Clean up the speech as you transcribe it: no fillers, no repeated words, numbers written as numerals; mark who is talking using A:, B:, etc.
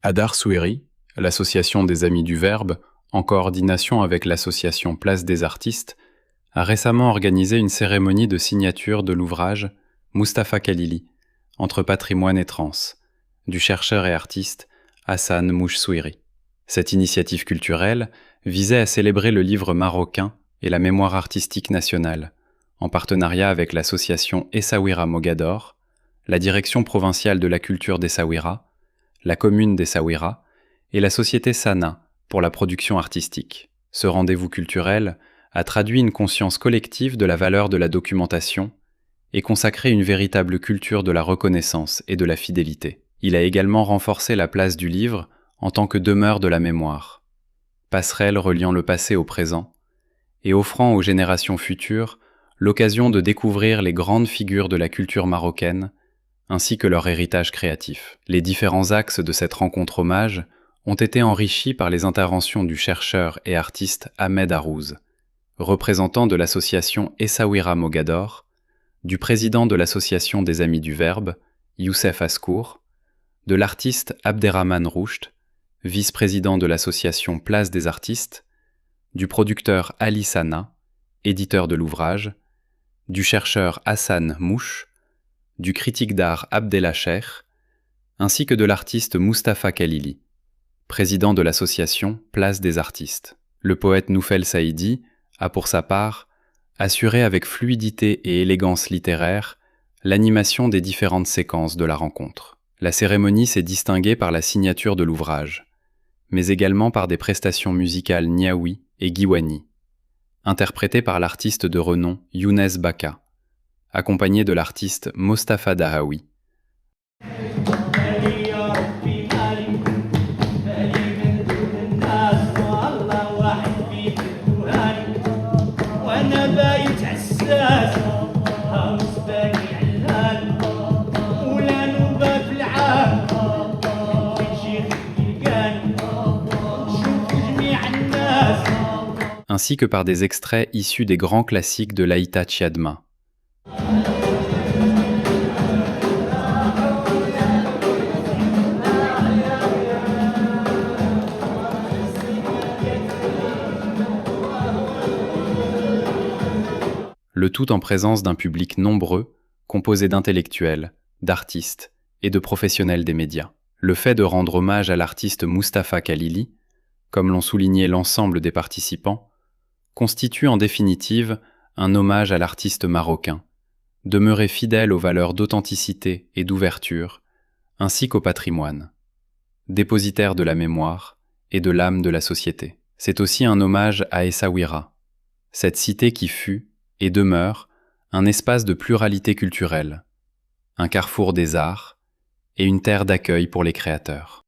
A: Hadar Soueri, l'association des Amis du Verbe, en coordination avec l'association Place des Artistes, a récemment organisé une cérémonie de signature de l'ouvrage Mustapha Khalili, entre patrimoine et trance, du chercheur et artiste Hassan Mouch Soueri. Cette initiative culturelle visait à célébrer le livre marocain et la mémoire artistique nationale, en partenariat avec l'association Essaouira Mogador, la direction provinciale de la culture d'Essaouira, la commune d'Essaouira et la société Sana pour la production artistique. Ce rendez-vous culturel a traduit une conscience collective de la valeur de la documentation et consacré une véritable culture de la reconnaissance et de la fidélité. Il a également renforcé la place du livre en tant que demeure de la mémoire, passerelle reliant le passé au présent et offrant aux générations futures l'occasion de découvrir les grandes figures de la culture marocaine ainsi que leur héritage créatif. Les différents axes de cette rencontre hommage ont été enrichis par les interventions du chercheur et artiste Ahmed Harouz, représentant de l'association Essaouira Mogador, du président de l'association des Amis du Verbe, Youssef Askour, de l'artiste Abderrahman Roucht, vice-président de l'association Place des Artistes, du producteur Ali Sana, éditeur de l'ouvrage, du chercheur Hassan Mouch, du critique d'art Abdelacher, ainsi que de l'artiste Mustapha Khalili, président de l'association Place des Artistes. Le poète Noufel Saïdi a pour sa part assuré avec fluidité et élégance littéraire l'animation des différentes séquences de la rencontre. La cérémonie s'est distinguée par la signature de l'ouvrage, mais également par des prestations musicales niaoui et guiwani, interprétées par l'artiste de renom Younes Baka, accompagné de l'artiste Mostafa Dahawi. Ainsi que par des extraits issus des grands classiques de l'Aïta Tchiadma. Le tout en présence d'un public nombreux, composé d'intellectuels, d'artistes et de professionnels des médias. Le fait de rendre hommage à l'artiste Mustapha Khalili, comme l'ont souligné l'ensemble des participants, constitue en définitive un hommage à l'artiste marocain, demeuré fidèle aux valeurs d'authenticité et d'ouverture, ainsi qu'au patrimoine, dépositaire de la mémoire et de l'âme de la société. C'est aussi un hommage à Essaouira, cette cité qui fut et demeure un espace de pluralité culturelle, un carrefour des arts et une terre d'accueil pour les créateurs.